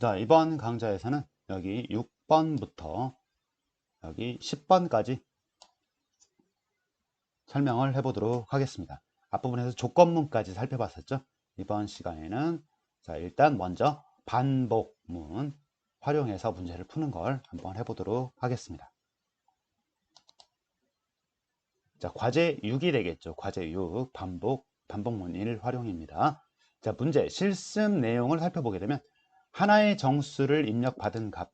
자, 이번 강좌에서는 여기 6번부터 여기 10번까지 설명을 해보도록 하겠습니다. 앞부분에서 조건문까지 살펴봤었죠. 이번 시간에는 자, 일단 먼저 반복문 활용해서 문제를 푸는 걸 한번 해보도록 하겠습니다. 자, 과제 6이 되겠죠. 과제 6 반복문 1 활용입니다. 자, 문제 실습 내용을 살펴보게 되면 하나의 정수를 입력받은 값,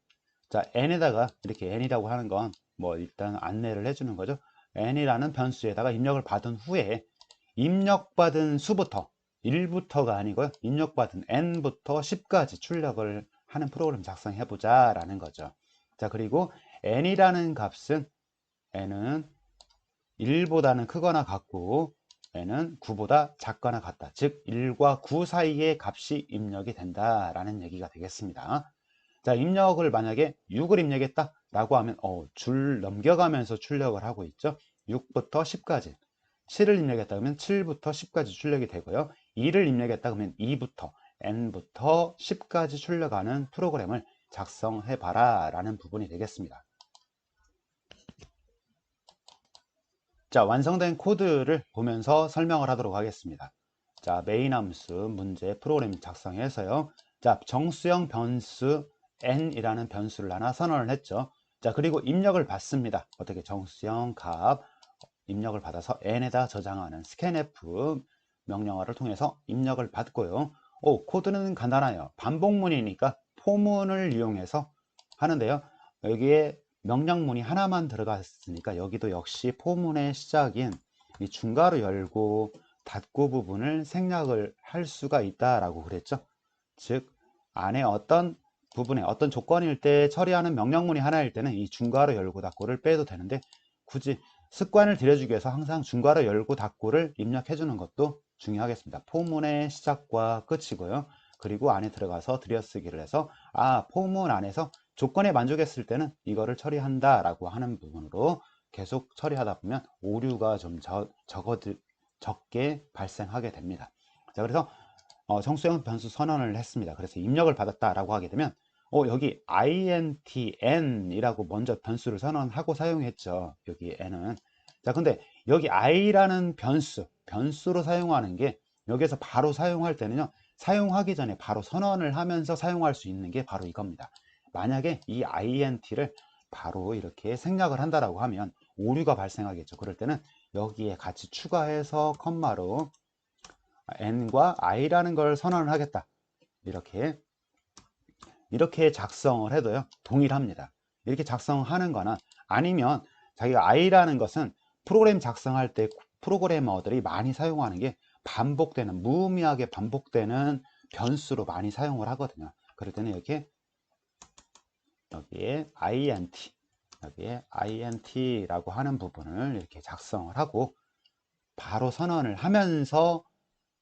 자 n에다가 이렇게 n이라고 하는 건 뭐 일단 안내를 해주는 거죠. n이라는 변수에다가 입력을 받은 후에 입력받은 수부터 1부터가 아니고요, 입력받은 n부터 10까지 출력을 하는 프로그램 작성해 보자 라는 거죠. 자, 그리고 n이라는 값은 n은 1보다는 크거나 같고 n은 9보다 작거나 같다. 즉 1과 9 사이의 값이 입력이 된다라는 얘기가 되겠습니다. 자, 입력을 만약에 6을 입력했다 라고 하면 줄 넘겨가면서 출력을 하고 있죠. 6부터 10까지. 7을 입력했다 그러면 7부터 10까지 출력이 되고요. 2를 입력했다 그러면 2부터 n부터 10까지 출력하는 프로그램을 작성해 봐라 라는 부분이 되겠습니다. 자, 완성된 코드를 보면서 설명을 하도록 하겠습니다. 자, 메인 함수 문제 프로그램 작성해서요. 자, 정수형 변수 n이라는 변수를 하나 선언을 했죠. 자, 그리고 입력을 받습니다. 어떻게 정수형 값 입력을 받아서 n에다 저장하는 scanf 명령어를 통해서 입력을 받고요. 코드는 간단해요. 반복문이니까 포문을 이용해서 하는데요. 여기에 명령문이 하나만 들어갔으니까 여기도 역시 포문의 시작인 이 중괄호 열고 닫고 부분을 생략을 할 수가 있다라고 그랬죠. 즉 안에 어떤 부분에 어떤 조건일 때 처리하는 명령문이 하나일 때는 이 중괄호 열고 닫고를 빼도 되는데 굳이 습관을 들여주기 위해서 항상 중괄호 열고 닫고를 입력해 주는 것도 중요하겠습니다. 포문의 시작과 끝이고요. 그리고 안에 들어가서 들여쓰기를 해서 포문 안에서 조건에 만족했을 때는 이거를 처리한다 라고 하는 부분으로 계속 처리하다 보면 오류가 좀 적게 발생하게 됩니다. 자, 그래서 정수형 변수 선언을 했습니다. 그래서 입력을 받았다 라고 하게 되면 여기 intn 이라고 먼저 변수를 선언하고 사용했죠. 여기 n은. 자, 근데 여기 i라는 변수로 사용하는 게 여기서 바로 사용할 때는요, 사용하기 전에 바로 선언을 하면서 사용할 수 있는 게 바로 이겁니다. 만약에 이 int를 바로 이렇게 생략을 한다라고 하면 오류가 발생하겠죠. 그럴 때는 여기에 같이 추가해서 컴마로 n과 i라는 걸 선언을 하겠다. 이렇게 작성을 해도요, 동일합니다. 이렇게 작성하는 거나 아니면 자기가 i라는 것은 프로그램 작성할 때 프로그래머들이 많이 사용하는 게 반복되는, 무의미하게 반복되는 변수로 많이 사용을 하거든요. 그럴 때는 이렇게 여기에 int라고 하는 부분을 이렇게 작성을 하고 바로 선언을 하면서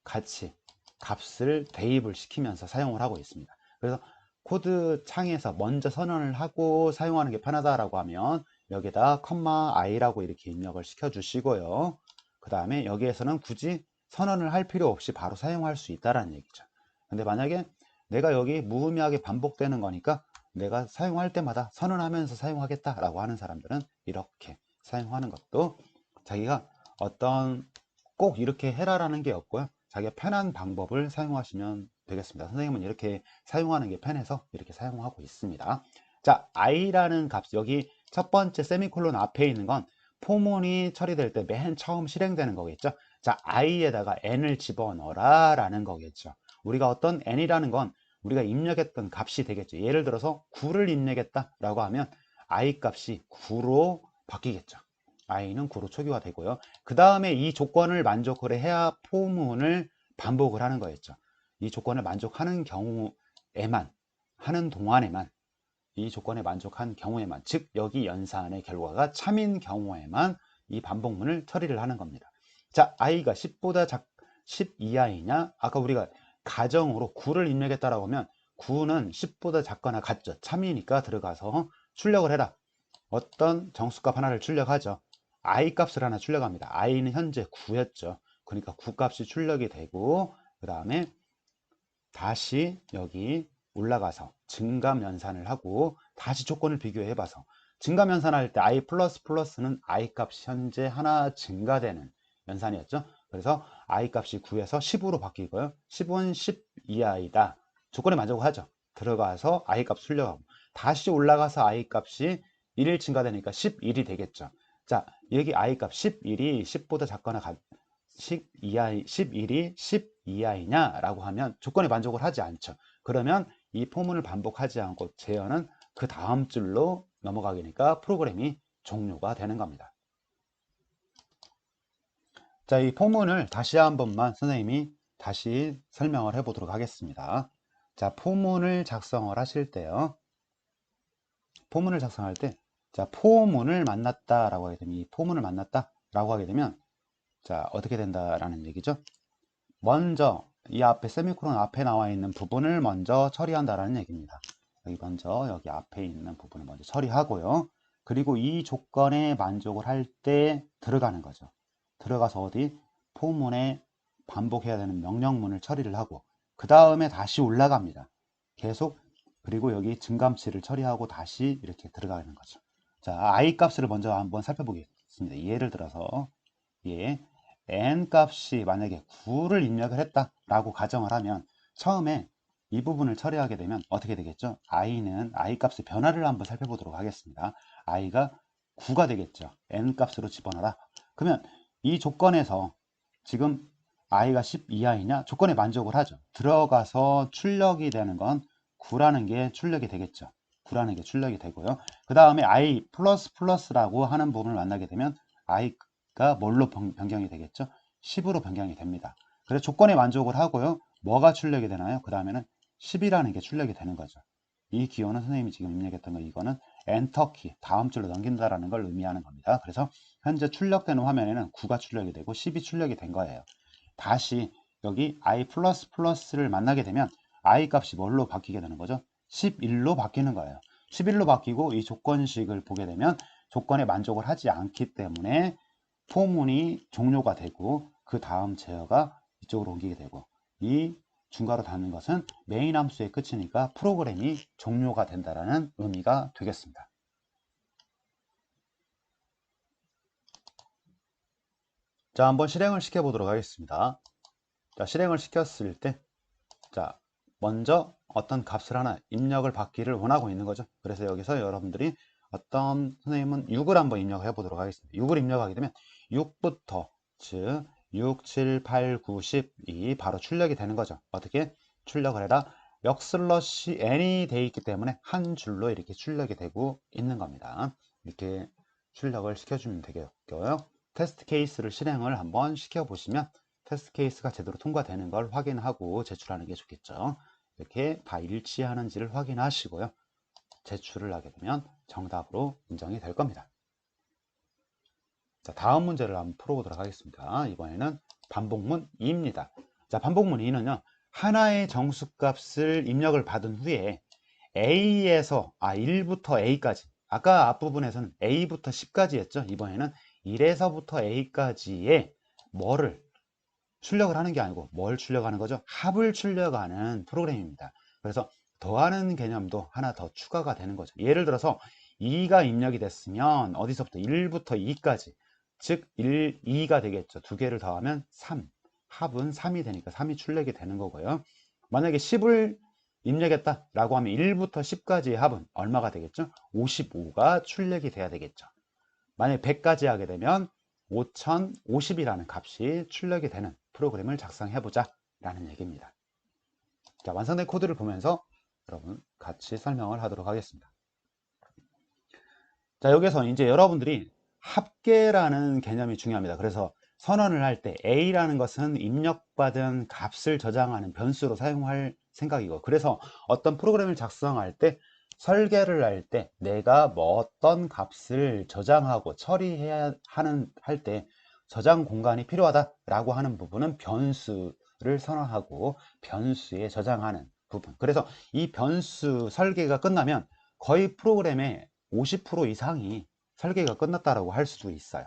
같이 값을 대입을 시키면서 사용을 하고 있습니다. 그래서 코드 창에서 먼저 선언을 하고 사용하는 게 편하다라고 하면 여기다 i라고 이렇게 입력을 시켜 주시고요. 그 다음에 여기에서는 굳이 선언을 할 필요 없이 바로 사용할 수 있다라는 얘기죠. 근데 만약에 내가 여기 무의미하게 반복되는 거니까 내가 사용할 때마다 선언하면서 사용하겠다라고 하는 사람들은 이렇게 사용하는 것도 자기가 꼭 이렇게 해라라는 게 없고요. 자기가 편한 방법을 사용하시면 되겠습니다. 선생님은 이렇게 사용하는 게 편해서 이렇게 사용하고 있습니다. 자, i라는 값, 여기 첫 번째 세미콜론 앞에 있는 건 포문이 처리될 때 맨 처음 실행되는 거겠죠. 자, i에다가 n을 집어넣어라 라는 거겠죠. 우리가 어떤 n이라는 건 우리가 입력했던 값이 되겠죠. 예를 들어서 9를 입력했다 라고 하면 i 값이 9로 바뀌겠죠. i는 9로 초기화 되고요. 그 다음에 이 조건을 만족을 해야 포문을 반복을 하는 거였죠. 이 조건을 만족하는 경우에만, 하는 동안에만, 이 조건에 만족한 경우에만, 즉 여기 연산의 결과가 참인 경우에만 이 반복문을 처리를 하는 겁니다. 자, i가 10보다 10 이하이냐? 아까 우리가 가정으로 9를 입력했다라고 하면 9는 10보다 작거나 같죠. 참이니까 들어가서 출력을 해라. 어떤 정수값 하나를 출력하죠. i 값을 하나 출력합니다. i는 현재 9였죠. 그러니까 9 값이 출력이 되고 그 다음에 다시 여기 올라가서 증감 연산을 하고 다시 조건을 비교해 봐서 증감 연산할 때 i 플러스 플러스는 i 값이 현재 하나 증가되는 연산이었죠. 그래서 i 값이 9에서 10으로 바뀌고요. 10은 10 이하이다. 조건에 만족하죠. 들어가서 i 값 출력하고 다시 올라가서 i 값이 1 증가되니까 11이 되겠죠. 자, 여기 i 값 11이 10보다 작거나 10 이하, 11이 10 이하이냐 라고 하면 조건에 만족을 하지 않죠. 그러면 이 포문을 반복하지 않고 재현은 그 다음 줄로 넘어가니까 프로그램이 종료가 되는 겁니다. 자, 이 포문을 다시 한 번만 선생님이 다시 설명을 해 보도록 하겠습니다. 자, 포문을 작성을 하실 때요. 포문을 작성할 때, 자, 포문을 만났다라고 하게 되면, 이 포문을 만났다라고 하게 되면, 자, 어떻게 된다라는 얘기죠. 먼저 이 앞에 세미콜론 앞에 나와 있는 부분을 먼저 처리한다라는 얘기입니다. 여기 먼저 여기 앞에 있는 부분을 먼저 처리하고요. 그리고 이 조건에 만족을 할 때 들어가는 거죠. 들어가서 어디 포문에 반복해야 되는 명령문을 처리를 하고 그 다음에 다시 올라갑니다. 계속. 그리고 여기 증감치를 처리하고 다시 이렇게 들어가는 거죠. 자, i 값을 먼저 한번 살펴보겠습니다. 예를 들어서 n 값이 만약에 9를 입력을 했다라고 가정을 하면 처음에 이 부분을 처리하게 되면 어떻게 되겠죠? i는 i 값의 변화를 한번 살펴보도록 하겠습니다. i가 9가 되겠죠. n 값으로 집어넣어라. 그러면 이 조건에서 지금 i가 10 이하이냐? 조건에 만족을 하죠. 들어가서 출력이 되는 건 9라는 게 출력이 되겠죠. 9라는 게 출력이 되고요. 그 다음에 i 플러스 플러스라고 하는 부분을 만나게 되면 i가 뭘로 변경이 되겠죠? 10으로 변경이 됩니다. 그래서 조건에 만족을 하고요. 뭐가 출력이 되나요? 그 다음에는 10이라는 게 출력이 되는 거죠. 이 기호는 선생님이 지금 입력했던 거, 이거는 엔터키, 다음 줄로 넘긴다라는 걸 의미하는 겁니다. 그래서 현재 출력되는 화면에는 9가 출력이 되고 10이 출력이 된 거예요. 다시 여기 i 플러스 플러스를 만나게 되면 i 값이 뭘로 바뀌게 되는 거죠? 11로 바뀌는 거예요. 11로 바뀌고 이 조건식을 보게 되면 조건에 만족을 하지 않기 때문에 포문이 종료가 되고 그 다음 제어가 이쪽으로 옮기게 되고 이 중괄호 닫는 것은 메인 함수의 끝이니까 프로그램이 종료가 된다라는 의미가 되겠습니다. 자, 한번 실행을 시켜 보도록 하겠습니다. 자, 실행을 시켰을 때, 자, 먼저 어떤 값을 하나 입력을 받기를 원하고 있는 거죠. 그래서 여기서 여러분들이 어떤 선생님은 6을 한번 입력을 해 보도록 하겠습니다. 6을 입력하게 되면 6부터 즉 6, 7, 8, 9, 12 바로 출력이 되는 거죠. 어떻게 출력을 해라? 역슬러시 n이 돼 있기 때문에 한 줄로 이렇게 출력이 되고 있는 겁니다. 이렇게 출력을 시켜주면 되겠고요. 테스트 케이스를 실행을 한번 시켜보시면 테스트 케이스가 제대로 통과되는 걸 확인하고 제출하는 게 좋겠죠. 이렇게 다 일치하는지를 확인하시고요. 제출을 하게 되면 정답으로 인정이 될 겁니다. 자, 다음 문제를 한번 풀어보도록 하겠습니다. 이번에는 반복문 2입니다. 자, 반복문 2는요. 하나의 정수값을 입력을 받은 후에 A에서 1부터 A까지, 아까 앞부분에서는 A부터 10까지 했죠. 이번에는 1에서부터 A까지의 뭐를 출력을 하는 게 아니고 뭘 출력하는 거죠? 합을 출력하는 프로그램입니다. 그래서 더하는 개념도 하나 더 추가가 되는 거죠. 예를 들어서 2가 입력이 됐으면 어디서부터 1부터 2까지, 즉 1, 2가 되겠죠. 두 개를 더하면 3, 합은 3이 되니까 3이 출력이 되는 거고요. 만약에 10을 입력했다 라고 하면 1부터 10까지의 합은 얼마가 되겠죠? 55가 출력이 돼야 되겠죠. 만약에 100까지 하게 되면 5050이라는 값이 출력이 되는 프로그램을 작성해보자 라는 얘기입니다. 자, 완성된 코드를 보면서 여러분 같이 설명을 하도록 하겠습니다. 자, 여기서 이제 여러분들이 합계라는 개념이 중요합니다. 그래서 선언을 할 때 A라는 것은 입력받은 값을 저장하는 변수로 사용할 생각이고, 그래서 어떤 프로그램을 작성할 때 설계를 할 때 내가 뭐 어떤 값을 저장하고 처리해야 할 때 저장 공간이 필요하다라고 하는 부분은 변수를 선언하고 변수에 저장하는 부분. 그래서 이 변수 설계가 끝나면 거의 프로그램의 50% 이상이 설계가 끝났다라고 할 수도 있어요.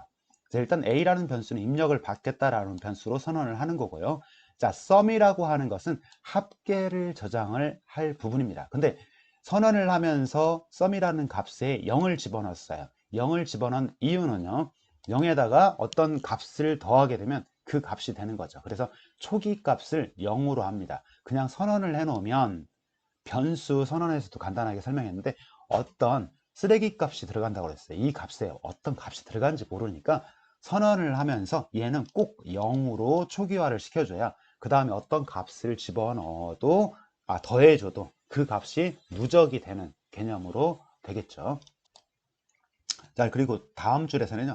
일단 A라는 변수는 입력을 받겠다라는 변수로 선언을 하는 거고요. 자, 썸이라고 하는 것은 합계를 저장을 할 부분입니다. 근데 선언을 하면서 썸이라는 값에 0을 집어넣었어요. 0을 집어넣은 이유는요, 0에다가 어떤 값을 더하게 되면 그 값이 되는 거죠. 그래서 초기 값을 0으로 합니다. 그냥 선언을 해 놓으면 변수 선언에서도 간단하게 설명했는데 어떤 쓰레기 값이 들어간다고 그랬어요. 이 값에 어떤 값이 들어간지 모르니까 선언을 하면서 얘는 꼭 0으로 초기화를 시켜줘야 그 다음에 어떤 값을 집어넣어도 더해줘도 그 값이 누적이 되는 개념으로 되겠죠. 자, 그리고 다음 줄에서는요,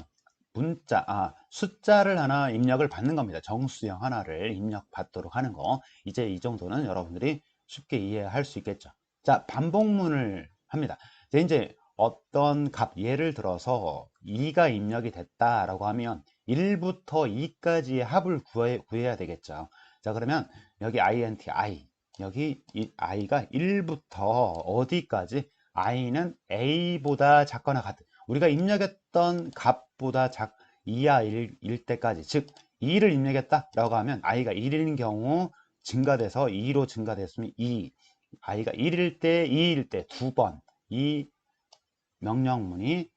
숫자를 하나 입력을 받는 겁니다. 정수형 하나를 입력받도록 하는 거. 이제 이 정도는 여러분들이 쉽게 이해할 수 있겠죠. 자, 반복문을 합니다. 이제 어떤 값, 예를 들어서 2가 입력이 됐다라고 하면 1부터 2까지의 합을 구해야 되겠죠. 자, 그러면 여기 int, 여기 이 i가 1부터 어디까지? i는 a보다 작거나 같은, 우리가 입력했던 값보다 이하일 때까지, 즉 2를 입력했다라고 하면 i가 1인 경우 증가돼서 2로 증가됐으면 2, i가 1일 때, 2일 때 두 번, 이 명령문이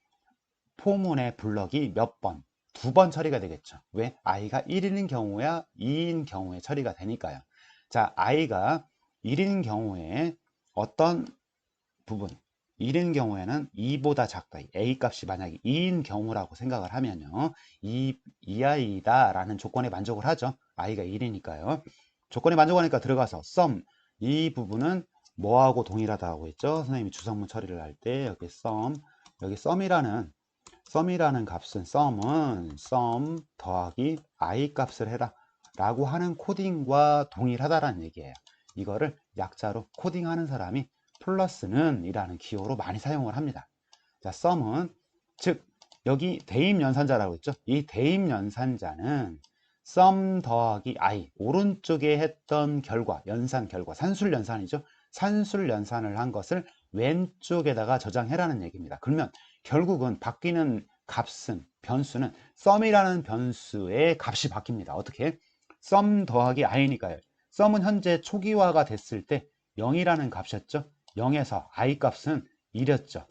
포문의 블럭이 몇 번, 두 번 처리가 되겠죠. 왜? i가 1인 경우야 2인 경우에 처리가 되니까요. 자, i가 1인 경우에 어떤 부분, 1인 경우에는 2보다 작다. A 값이 만약에 2인 경우라고 생각을 하면요, 이하이다 라는 조건에 만족을 하죠. i가 1이니까요. 조건에 만족하니까 들어가서 sum, 이 부분은 뭐하고 동일하다고 했죠? 선생님이 주성문 처리를 할 때 여기 sum이라는 값은 sum 더하기 i 값을 해라 라고 하는 코딩과 동일하다라는 얘기예요. 이거를 약자로 코딩하는 사람이 플러스는 이라는 기호로 많이 사용을 합니다. 자, sum은 즉 여기 대입 연산자라고 했죠. 이 대입 연산자는 sum 더하기 i, 오른쪽에 했던 결과, 연산 결과, 산술 연산이죠. 산술 연산을 한 것을 왼쪽에다가 저장해라는 얘기입니다. 그러면 결국은 바뀌는 값은, 변수는 sum이라는 변수의 값이 바뀝니다. 어떻게? sum 더하기 i니까요. sum은 현재 초기화가 됐을 때 0이라는 값이었죠. 0에서 i 값은 1이었죠.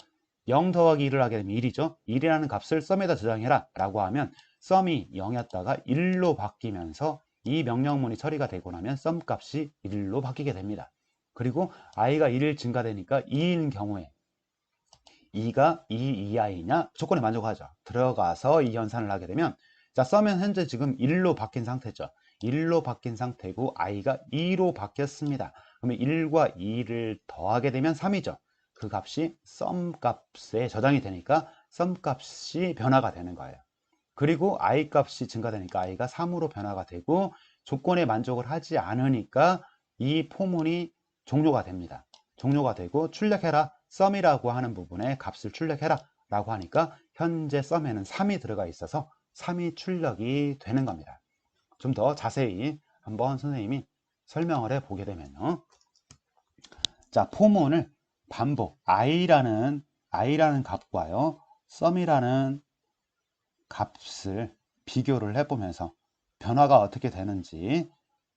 0 더하기 1을 하게 되면 1이죠. 1이라는 값을 sum에다 저장해라 라고 하면 sum이 0이었다가 1로 바뀌면서 이 명령문이 처리가 되고 나면 sum 값이 1로 바뀌게 됩니다. 그리고 i가 1일 증가되니까 2인 경우에 2가 2 이하이냐? 조건에 만족하죠. 들어가서 이 연산을 하게 되면, 자, sum은 현재 지금 1로 바뀐 상태죠. 1로 바뀐 상태고 i가 2로 바뀌었습니다. 그러면 1과 2를 더하게 되면 3이죠. 그 값이 sum 값에 저장이 되니까 sum 값이 변화가 되는 거예요. 그리고 i 값이 증가되니까 i가 3으로 변화가 되고, 조건에 만족을 하지 않으니까 이 포문이 종료가 됩니다. 종료가 되고 출력해라, sum이라고 하는 부분에 값을 출력해라 라고 하니까 현재 sum에는 3이 들어가 있어서 3이 출력이 되는 겁니다. 좀 더 자세히 한번 선생님이 설명을 해 보게 되면요, 자, 포문을 반복, i라는 값과요 sum이라는 값을 비교를 해보면서 변화가 어떻게 되는지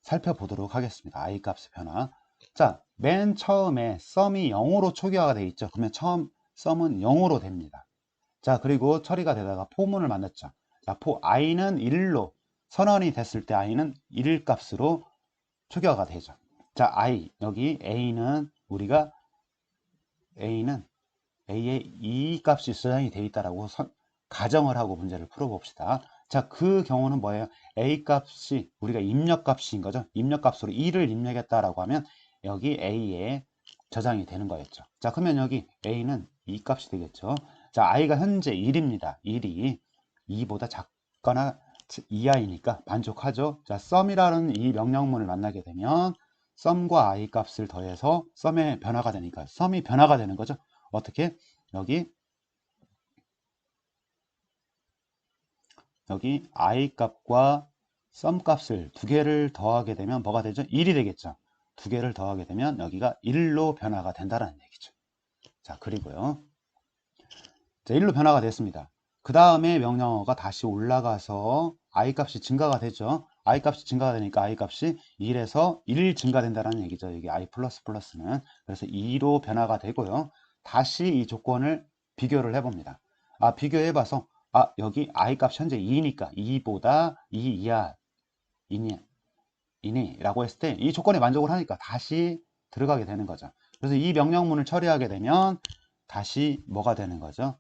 살펴보도록 하겠습니다. i 값의 변화. 자, 맨 처음에 sum이 0으로 초기화가 되어 있죠. 그러면 처음 sum은 0으로 됩니다. 자, 그리고 처리가 되다가 포문을 만났죠. 자, i는 1로 선언이 됐을 때 i는 1 값으로 초기화가 되죠. 자, 여기 a는 a의 2 값이 저장이 되어 있다라고 가정을 하고 문제를 풀어봅시다. 자, 그 경우는 뭐예요? a 값이 우리가 입력 값인 거죠. 입력 값으로 2를 입력했다라고 하면 여기 a에 저장이 되는 거였죠. 자, 그러면 여기 a는 2 값이 되겠죠. 자, i가 현재 1입니다. 1이 2보다 작거나 이하이니까 만족하죠. 자, sum이라는 이 명령문을 만나게 되면 sum과 i 값을 더해서 sum의 변화가 되니까 sum이 변화가 되는 거죠. 어떻게? 여기 i 값과 sum 값을 두 개를 더하게 되면 뭐가 되죠? 1이 되겠죠. 두 개를 더하게 되면 여기가 1로 변화가 된다는 얘기죠. 자, 그리고요, 자, 1로 변화가 됐습니다. 그 다음에 명령어가 다시 올라가서 I 값이 증가가 되죠. I 값이 증가가 되니까 I 값이 1에서 1 증가된다는 얘기죠. 여기 I 플러스는. 그래서 2로 변화가 되고요. 다시 이 조건을 비교를 해봅니다. 비교해봐서, 여기 I 값이 현재 2니까 2보다 2 이하 이니 라고 했을 때 이 조건에 만족을 하니까 다시 들어가게 되는 거죠. 그래서 이 명령문을 처리하게 되면 다시 뭐가 되는 거죠?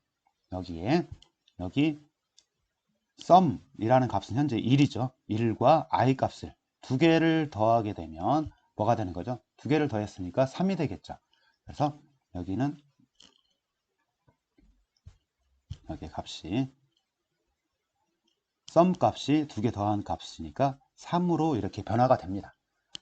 여기 sum이라는 값은 현재 1이죠. 1과 I 값을 두 개를 더하게 되면 뭐가 되는 거죠? 두 개를 더했으니까 3이 되겠죠. 그래서 여기는 여기 값이 sum 값이 두 개 더한 값이니까 3으로 이렇게 변화가 됩니다.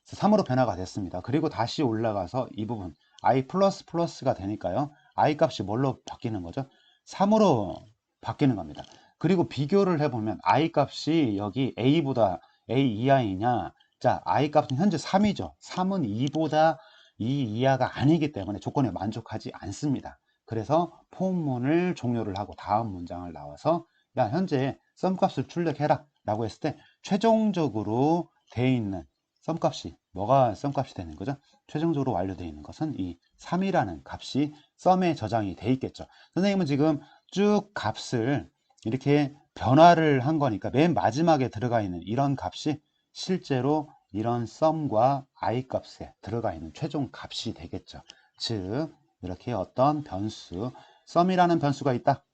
3으로 변화가 됐습니다. 그리고 다시 올라가서 이 부분 I 플러스가 되니까요. I 값이 뭘로 바뀌는 거죠? 3으로 바뀌는 겁니다. 그리고 비교를 해보면 I 값이 여기 A보다 A 이하이냐? 자, I 값은 현재 3이죠. 3은 2보다 2 이하가 아니기 때문에 조건에 만족하지 않습니다. 그래서 포문을 종료를 하고 다음 문장을 나와서 야, 현재 sum 값을 출력해라 라고 했을 때 최종적으로 돼 있는 sum 값이 뭐가 sum 값이 되는 거죠? 최종적으로 완료되어 있는 것은 이 3이라는 값이 sum에 저장이 돼 있겠죠. 선생님은 지금 쭉 값을 이렇게 변화를 한 거니까 맨 마지막에 들어가 있는 이런 값이 실제로 이런 sum과 I 값에 들어가 있는 최종 값이 되겠죠. 즉 이렇게 어떤 변수 sum이라는 변수가 있다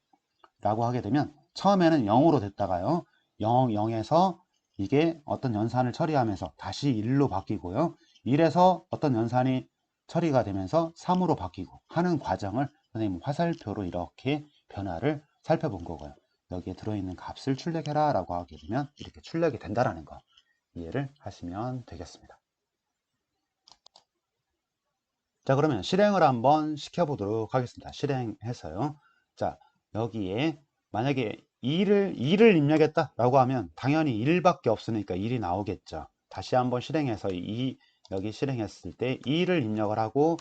라고 하게 되면 처음에는 0으로 됐다가요 0에서 이게 어떤 연산을 처리하면서 다시 1로 바뀌고요 1에서 어떤 연산이 처리가 되면서 3으로 바뀌고 하는 과정을 선생님 화살표로 이렇게 변화를 살펴본 거고요. 여기에 들어있는 값을 출력해라 라고 하게 되면 이렇게 출력이 된다라는 거 이해를 하시면 되겠습니다. 자, 그러면 실행을 한번 시켜보도록 하겠습니다. 실행해서요. 자, 여기에 만약에 2를 입력했다 라고 하면 당연히 1밖에 없으니까 1이 나오겠죠. 다시 한번 실행해서 여기 실행했을 때 2를 입력을 하고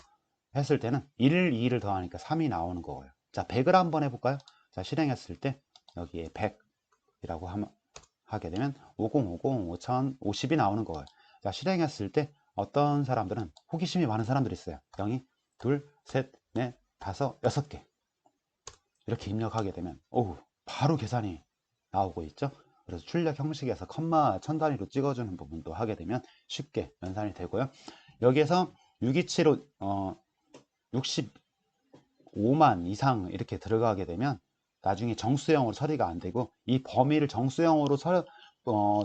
했을 때는 2를 더하니까 3이 나오는 거고요. 자, 100을 한번 해볼까요? 자, 실행했을 때 여기에 100이라고 하게 되면 50, 5000, 50이 나오는 거예요. 자, 실행했을 때 어떤 사람들은 호기심이 많은 사람들이 있어요. 0이 둘, 셋, 넷, 다섯, 6개 이렇게 입력하게 되면 바로 계산이 나오고 있죠. 그래서 출력 형식에서 컴마 천 단위로 찍어주는 부분도 하게 되면 쉽게 연산이 되고요. 여기에서 627호 65만 이상 이렇게 들어가게 되면 나중에 정수형으로 처리가 안 되고 이 범위를 정수형으로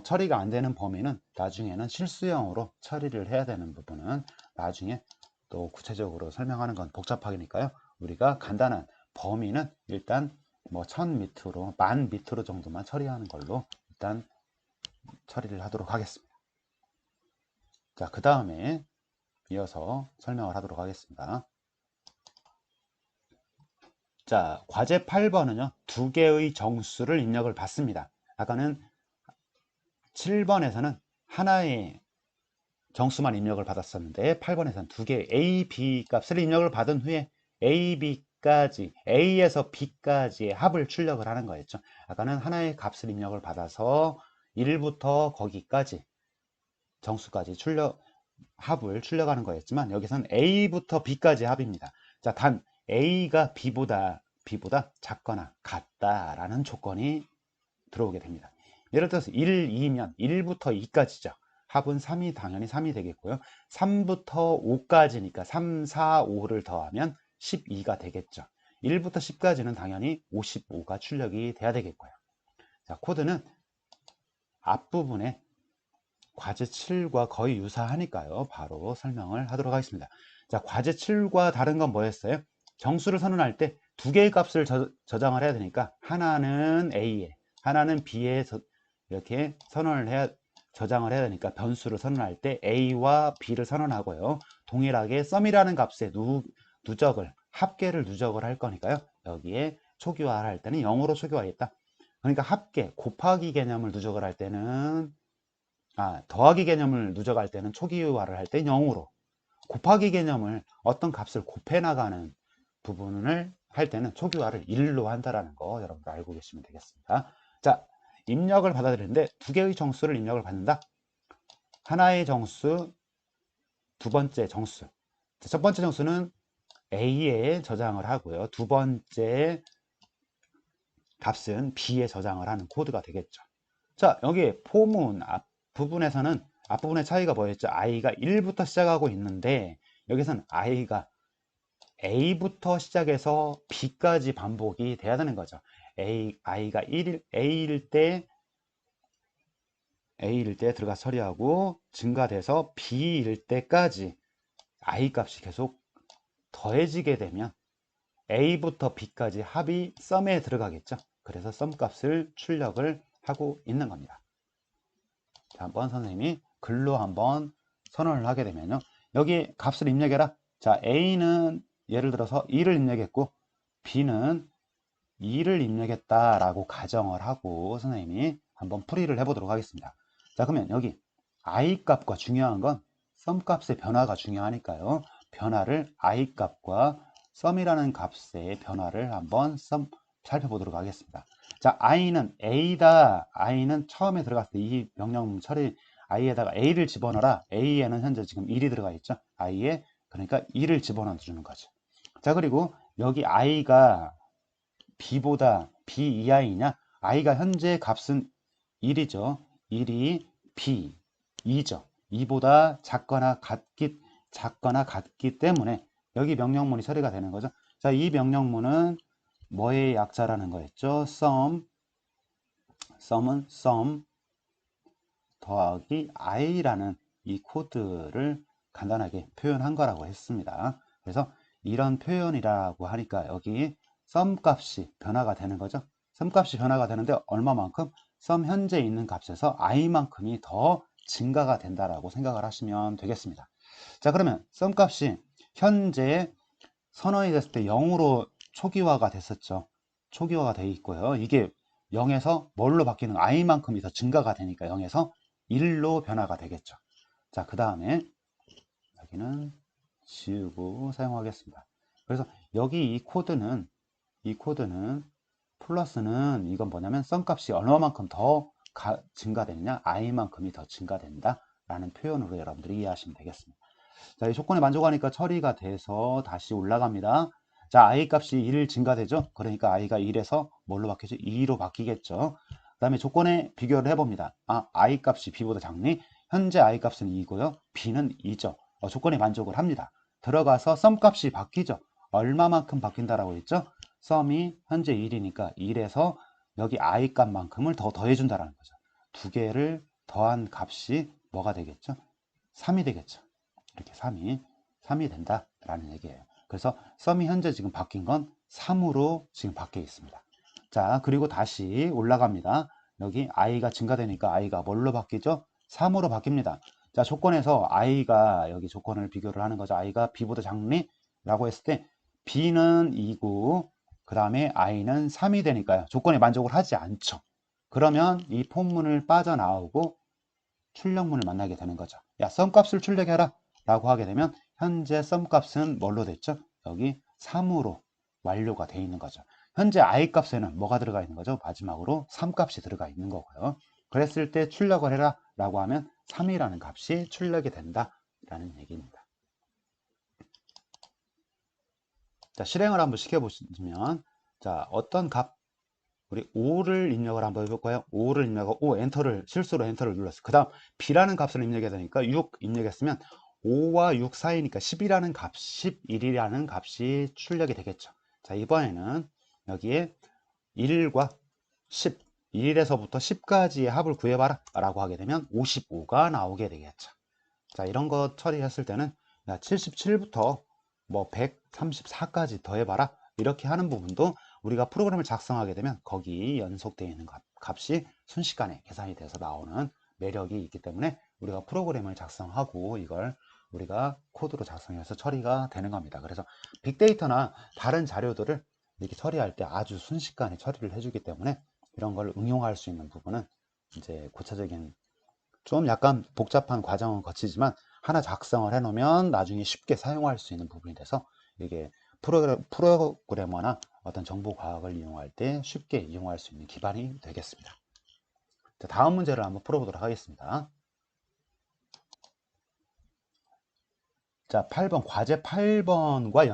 처리가 안 되는 범위는 나중에는 실수형으로 처리를 해야 되는 부분은 나중에 또 구체적으로 설명하는 건 복잡하니까요. 우리가 간단한 범위는 일단 뭐 1000미터로 10,000미터 정도만 처리하는 걸로 일단 처리를 하도록 하겠습니다. 자, 그 다음에 이어서 설명을 하도록 하겠습니다. 자, 과제 8번은요, 두 개의 정수를 입력을 받습니다. 아까는 7번에서는 하나의 정수만 입력을 받았었는데 8번에서는 두 개 A, B 값을 입력을 받은 후에 A, B까지 A에서 B까지의 합을 출력을 하는 거였죠. 아까는 하나의 값을 입력을 받아서 1부터 거기까지 정수까지 합을 출력하는 거였지만 여기서는 A부터 B까지 합입니다. 자, 단 A가 B보다 작거나 같다라는 조건이 들어오게 됩니다. 예를 들어서 1, 2면 1부터 2까지죠. 합은 3이 당연히 3이 되겠고요. 3부터 5까지니까 3, 4, 5를 더하면 12가 되겠죠. 1부터 10까지는 당연히 55가 출력이 돼야 되겠고요. 자, 코드는 앞부분에 과제 7과 거의 유사하니까요. 바로 설명을 하도록 하겠습니다. 자, 과제 7과 다른 건 뭐였어요? 정수를 선언할 때 두 개의 값을 저장을 해야 되니까 하나는 A에 하나는 B에 이렇게 저장을 해야 되니까 변수를 선언할 때 A와 B를 선언하고요. 동일하게 sum이라는 값에 합계를 누적을 할 거니까요. 여기에 초기화를 할 때는 0으로 초기화했다. 그러니까 합계, 곱하기 개념을 누적을 할 때는 더하기 개념을 누적할 때는 초기화를 할 때 0으로, 곱하기 개념을 어떤 값을 곱해 나가는 부분을 할 때는 초기화를 1로 한다라는 거 여러분들 알고 계시면 되겠습니다. 자, 입력을 받아들이는데 두 개의 정수를 입력을 받는다. 하나의 정수, 두 번째 정수. 첫 번째 정수는 A에 저장을 하고요. 두 번째 값은 B에 저장을 하는 코드가 되겠죠. 자, 여기 포문 앞부분의 차이가 뭐였죠? i가 1부터 시작하고 있는데 여기서는 i가 A부터 시작해서 B까지 반복이 돼야 되는 거죠. i가 A일 때 들어가 처리하고 증가돼서 B일 때까지 i 값이 계속 더해지게 되면 A부터 B까지 합이 썸에 들어가겠죠. 그래서 썸 값을 출력을 하고 있는 겁니다. 자, 한번 선생님이 글로 한번 선언을 하게 되면요. 여기 값을 입력해라. 자, A는 예를 들어서 2를 입력했고 B는 2를 입력했다라고 가정을 하고 선생님이 한번 풀이를 해보도록 하겠습니다. 자, 그러면 여기 I 값과 중요한 건 썸 값의 변화가 중요하니까요. 변화를 I 값과 썸이라는 값의 변화를 한번 살펴보도록 하겠습니다. 자, i는 a다. i는 처음에 들어갔을 때 이 명령 처리 i에다가 a를 집어넣어라. a에는 현재 지금 1이 들어가 있죠. i에 그러니까 2를 집어넣어 주는 거죠. 자, 그리고 여기 i가 b보다 b 이하이냐? i가 현재 값은 1이죠. 1이 b 2죠. 2보다 작거나 같기 때문에 여기 명령문이 처리가 되는 거죠. 자, 이 명령문은 뭐의 약자라는 거였죠? 썸은 sum 더하기 i라는 이 코드를 간단하게 표현한 거라고 했습니다. 그래서 이런 표현이라고 하니까 여기 sum 값이 변화가 되는 거죠. sum 값이 변화가 되는데 얼마만큼? sum 현재 있는 값에서 i만큼이 더 증가가 된다라고 생각을 하시면 되겠습니다. 자, 그러면 sum 값이 현재 선언이 됐을 때 0으로 초기화가 됐었죠. 초기화가 돼 있고요. 이게 0에서 뭘로 바뀌는 i만큼이 더 증가가 되니까 0에서 1로 변화가 되겠죠. 자, 그 다음에 여기는 지우고 사용하겠습니다. 그래서 여기 이 코드는 플러스는 이건 뭐냐면 sum 값이 얼마만큼 더 증가되느냐, i만큼이 더 증가된다 라는 표현으로 여러분들이 이해하시면 되겠습니다. 자, 이 조건에 만족하니까 처리가 돼서 다시 올라갑니다. 자, i 값이 1 증가되죠. 그러니까 i가 1에서 뭘로 바뀌죠? 2로 바뀌겠죠. 그 다음에 조건에 비교를 해봅니다. i 값이 b보다 작니? 현재 i 값은 2고요. b는 2죠. 조건에 만족을 합니다. 들어가서 sum 값이 바뀌죠. 얼마만큼 바뀐다라고 했죠? sum이 현재 1이니까 1에서 여기 i 값만큼을 더 더해준다라는 거죠. 두 개를 더한 값이 뭐가 되겠죠? 3이 되겠죠. 이렇게 3이 된다라는 얘기예요. 그래서 썸이 현재 지금 바뀐 건 3으로 지금 바뀌어 있습니다. 자, 그리고 다시 올라갑니다. 여기 i가 증가되니까 i가 뭘로 바뀌죠? 3으로 바뀝니다. 자, 조건에서 i가 여기 조건을 비교를 하는 거죠. i가 b보다 작니? 라고 했을 때 b는 2고 그 다음에 i는 3이 되니까요. 조건에 만족을 하지 않죠. 그러면 이 폼문을 빠져나오고 출력문을 만나게 되는 거죠. 야, 썸값을 출력해라 라고 하게 되면 현재 썸값은 뭘로 됐죠? 여기 3으로 완료가 되어 있는 거죠. 현재 i 값에는 뭐가 들어가 있는 거죠? 마지막으로 3값이 들어가 있는 거고요. 그랬을 때 출력을 해라 라고 하면 3이라는 값이 출력이 된다 라는 얘기입니다. 자, 실행을 한번 시켜보시면, 자, 어떤 값, 우리 5를 입력을 한번 해볼까요? 5를 입력하고, 실수로 엔터를 눌렀어요. 그 다음, b라는 값을 입력해야 되니까 6 입력했으면 5와 6 사이니까 10이라는 값, 11이라는 값이 출력이 되겠죠. 자, 이번에는 여기에 1과 10, 1에서부터 10까지의 합을 구해봐라 라고 하게 되면 55가 나오게 되겠죠. 자, 이런 거 처리했을 때는 77부터 뭐 134까지 더해봐라 이렇게 하는 부분도 우리가 프로그램을 작성하게 되면 거기 연속되어 있는 값이 순식간에 계산이 돼서 나오는 매력이 있기 때문에 우리가 프로그램을 작성하고 이걸 우리가 코드로 작성해서 처리가 되는 겁니다. 그래서 빅데이터나 다른 자료들을 이렇게 처리할 때 아주 순식간에 처리를 해주기 때문에 이런 걸 응용할 수 있는 부분은 이제 고차적인 좀 약간 복잡한 과정은 거치지만 하나 작성을 해 놓으면 나중에 쉽게 사용할 수 있는 부분이 돼서 이게 프로그래머나 어떤 정보과학을 이용할 때 쉽게 이용할 수 있는 기반이 되겠습니다. 자, 다음 문제를 한번 풀어보도록 하겠습니다. 자, 8번 과제 8번과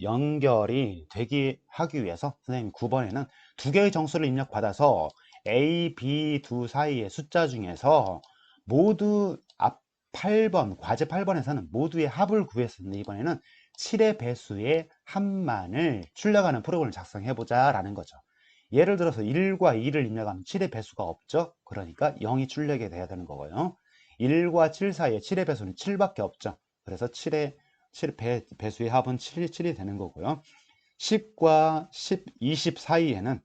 연결이 되게 하기 위해서 선생님 9번에는 두 개의 정수를 입력받아서 A, B 두 사이의 숫자 중에서 모두 앞 8번 과제 8번에서는 모두의 합을 구했었는데 이번에는 7의 배수의 합만을 출력하는 프로그램을 작성해 보자 라는 거죠. 예를 들어서 1과 2를 입력하면 7의 배수가 없죠. 그러니까 0이 출력이 돼야 되는 거고요. 1과 7 사이에 7의 배수는 7밖에 없죠. 그래서 7의 배수의 합은 7이 되는 거고요. 10과 10, 20 사이에는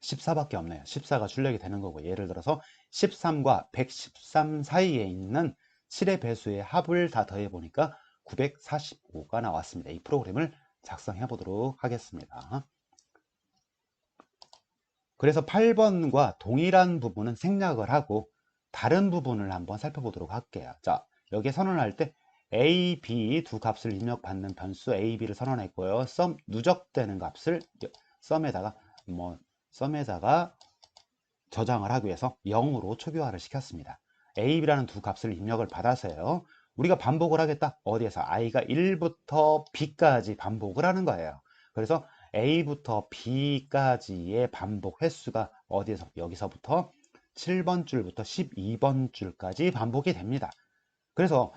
14밖에 없네요. 14가 출력이 되는 거고, 예를 들어서 13과 113 사이에 있는 7의 배수의 합을 다 더해 보니까 945가 나왔습니다. 이 프로그램을 작성해 보도록 하겠습니다. 그래서 8번과 동일한 부분은 생략을 하고 다른 부분을 한번 살펴보도록 할게요. 자, 여기에 선언할 때 A, B 두 값을 입력받는 변수 A, B를 선언했고요. 누적되는 값을 썸에다가 저장을 하기 위해서 0으로 초기화를 시켰습니다. A, B라는 두 값을 입력을 받아서요. 우리가 반복을 하겠다. 어디에서? I가 1부터 B까지 반복을 하는 거예요. 그래서 A부터 B까지의 반복 횟수가 어디에서? 여기서부터 7번 줄부터 12번 줄까지 반복이 됩니다. 그래서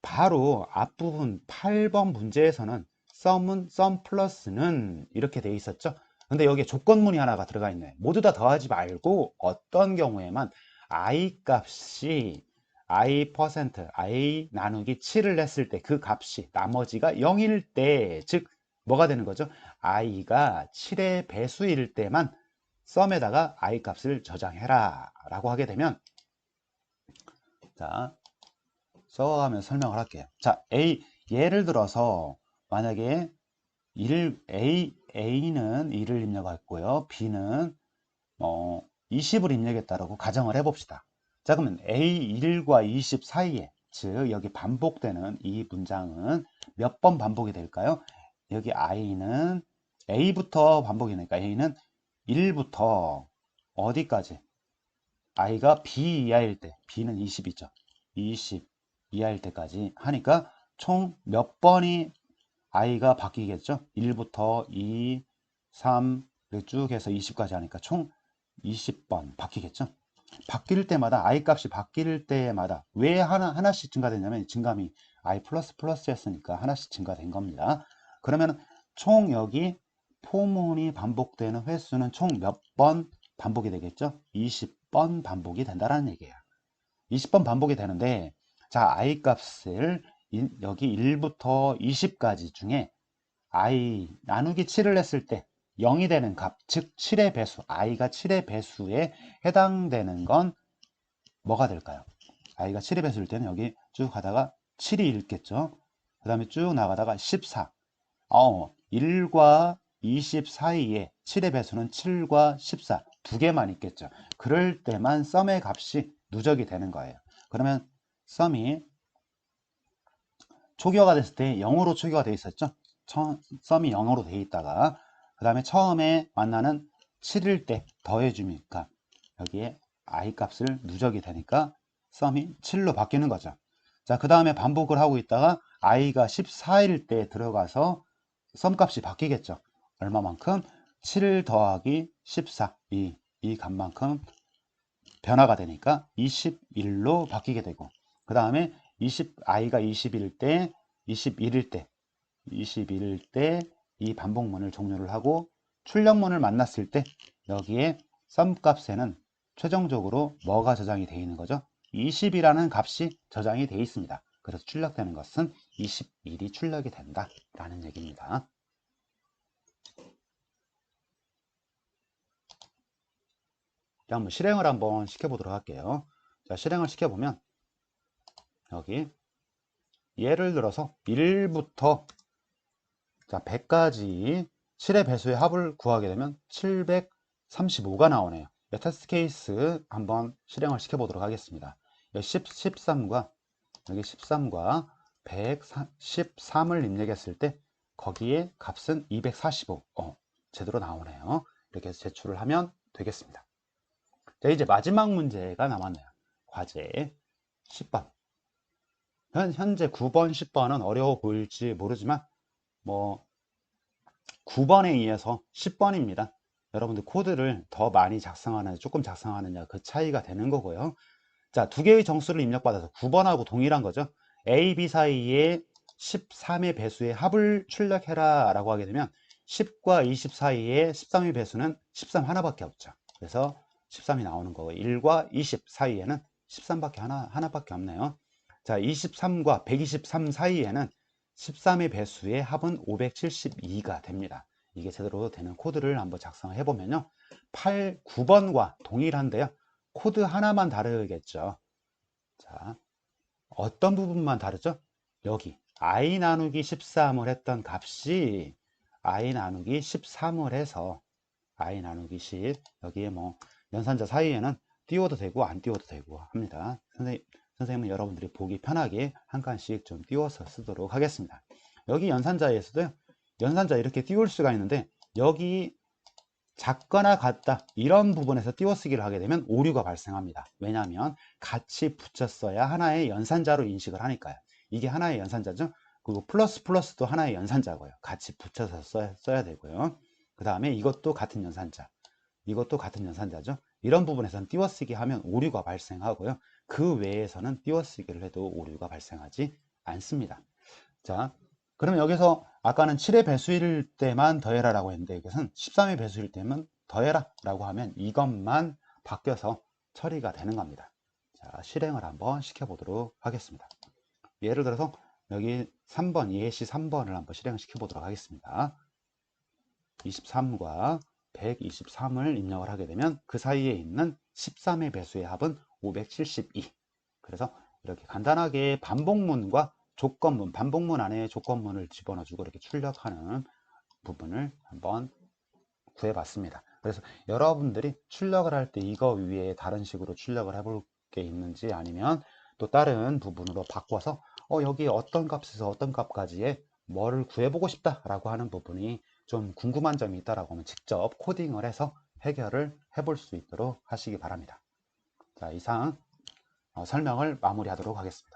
바로 앞부분 8번 문제에서는 썸 플러스는 이렇게 돼 있었죠. 근데 여기에 조건문이 하나가 들어가 있네. 모두 다 더하지 말고 어떤 경우에만 i 값이 i 나누기 7을 했을 때 그 값이 나머지가 0일 때, 즉 뭐가 되는 거죠? i가 7의 배수일 때만 썸에다가 i 값을 저장해라 라고 하게 되면, 자, 써가면서 설명을 할게요. 자, 예를 들어서 만약에 A는 1을 입력했고요. B는 20을 입력했다라고 가정을 해봅시다. 자, 그러면 A1과 20 사이에, 즉 여기 반복되는 이 문장은 몇 번 반복이 될까요? 여기 I는 A부터 반복이 되니까 A는 1부터 어디까지? I가 B 이하일 때, B는 20이죠. 20 이하일 때까지 하니까 총 몇 번이 i가 바뀌겠죠. 1부터 2, 3 쭉 해서 20까지 하니까 총 20번 바뀌겠죠. 바뀔 때마다 i 값이 바뀔 때마다 왜 하나씩 증가됐냐면 증감이 i 였으니까 하나씩 증가된 겁니다. 그러면 총 여기 포문이 반복되는 횟수는 총 몇 번 반복이 되겠죠. 20번 반복이 된다는 얘기예요. 20번 반복이 되는데, 자, i 값을 여기 1부터 20까지 중에 i 나누기 7을 했을 때 0이 되는 값, 즉 7의 배수, i가 7의 배수에 해당되는 건 뭐가 될까요? i가 7의 배수일 때는 여기 쭉 가다가 7이 읽겠죠. 그 다음에 쭉 나가다가 14. 1과 20 사이에 7의 배수는 7과 14 두 개만 있겠죠. 그럴 때만 썸의 값이 누적이 되는 거예요. 그러면 썸이 초기화가 됐을 때 0으로 초기화가 되어 있었죠. 썸이 0으로 되어 있다가 그 다음에 처음에 만나는 7일 때 더해주니까 여기에 i 값을 누적이 되니까 썸이 7로 바뀌는 거죠. 자, 그 다음에 반복을 하고 있다가 i가 14일 때 들어가서 썸 값이 바뀌겠죠. 얼마만큼? 7 더하기 14, 이 값만큼 변화가 되니까 21로 바뀌게 되고, 그 다음에 i가 20일 때, 21일 때 이 반복문을 종료를 하고 출력문을 만났을 때 여기에 썸 값에는 최종적으로 뭐가 저장이 되어 있는 거죠? 20이라는 값이 저장이 되어 있습니다. 그래서 출력되는 것은 21이 출력이 된다 라는 얘기입니다. 자, 한번 실행을 한번 시켜보도록 할게요. 자, 실행을 시켜보면 여기 예를 들어서 1부터 자 100까지 7의 배수의 합을 구하게 되면 735가 나오네요. 테스트 케이스 한번 실행을 시켜보도록 하겠습니다. 13과 여기 13과 113을 입력했을 때 거기에 값은 245 제대로 나오네요. 이렇게 해서 제출을 하면 되겠습니다. 자, 이제 마지막 문제가 남았네요. 과제 10번. 현재 9번, 10번은 어려워 보일지 모르지만 뭐 9번에 의해서 10번입니다. 여러분들 코드를 더 많이 작성하느냐 조금 작성하느냐 그 차이가 되는 거고요. 자, 두 개의 정수를 입력받아서 9번하고 동일한 거죠. A, B 사이에 13의 배수의 합을 출력해라 라고 하게 되면 10과 20 사이에 13의 배수는 13 하나밖에 없죠. 그래서 13이 나오는 거고 1과 20 사이에는 13밖에 하나밖에 없네요. 자, 23과 123 사이에는 13의 배수의 합은 572가 됩니다. 이게 제대로 되는 코드를 한번 작성해 보면요. 9번과 동일한데요. 코드 하나만 다르겠죠. 자, 어떤 부분만 다르죠? 여기 i 나누기 13을 했던 값이 i 나누기 13을 해서 i 나누기 10 여기에 뭐 연산자 사이에는 띄워도 되고 안 띄워도 되고 합니다. 선생님은 여러분들이 보기 편하게 한 칸씩 좀 띄워서 쓰도록 하겠습니다. 여기 연산자에서도요. 연산자 이렇게 띄울 수가 있는데 여기 작거나 같다 이런 부분에서 띄워쓰기를 하게 되면 오류가 발생합니다. 왜냐하면 같이 붙였어야 하나의 연산자로 인식을 하니까요. 이게 하나의 연산자죠. 그리고 플러스도 하나의 연산자고요. 같이 붙여서 써야 되고요. 그 다음에 이것도 같은 연산자, 이것도 같은 연산자죠. 이런 부분에서는 띄워쓰기 하면 오류가 발생하고요. 그 외에서는 띄워쓰기를 해도 오류가 발생하지 않습니다. 자, 그러면 여기서 아까는 7의 배수일 때만 더해라 라고 했는데 이것은 13의 배수일 때만 더해라 라고 하면 이것만 바뀌어서 처리가 되는 겁니다. 자, 실행을 한번 시켜보도록 하겠습니다. 예를 들어서 여기 3번, 예시 3번을 한번 실행을 시켜보도록 하겠습니다. 23과 123을 입력을 하게 되면 그 사이에 있는 13의 배수의 합은 572. 그래서 이렇게 간단하게 반복문과 조건문, 반복문 안에 조건문을 집어넣어주고 이렇게 출력하는 부분을 한번 구해봤습니다. 그래서 여러분들이 출력을 할 때 이거 위에 다른 식으로 출력을 해볼 게 있는지 아니면 또 다른 부분으로 바꿔서 여기 어떤 값에서 어떤 값까지의 뭐를 구해보고 싶다라고 하는 부분이 좀 궁금한 점이 있다라고 하면 직접 코딩을 해서 해결을 해볼 수 있도록 하시기 바랍니다. 자, 이상 설명을 마무리하도록 하겠습니다.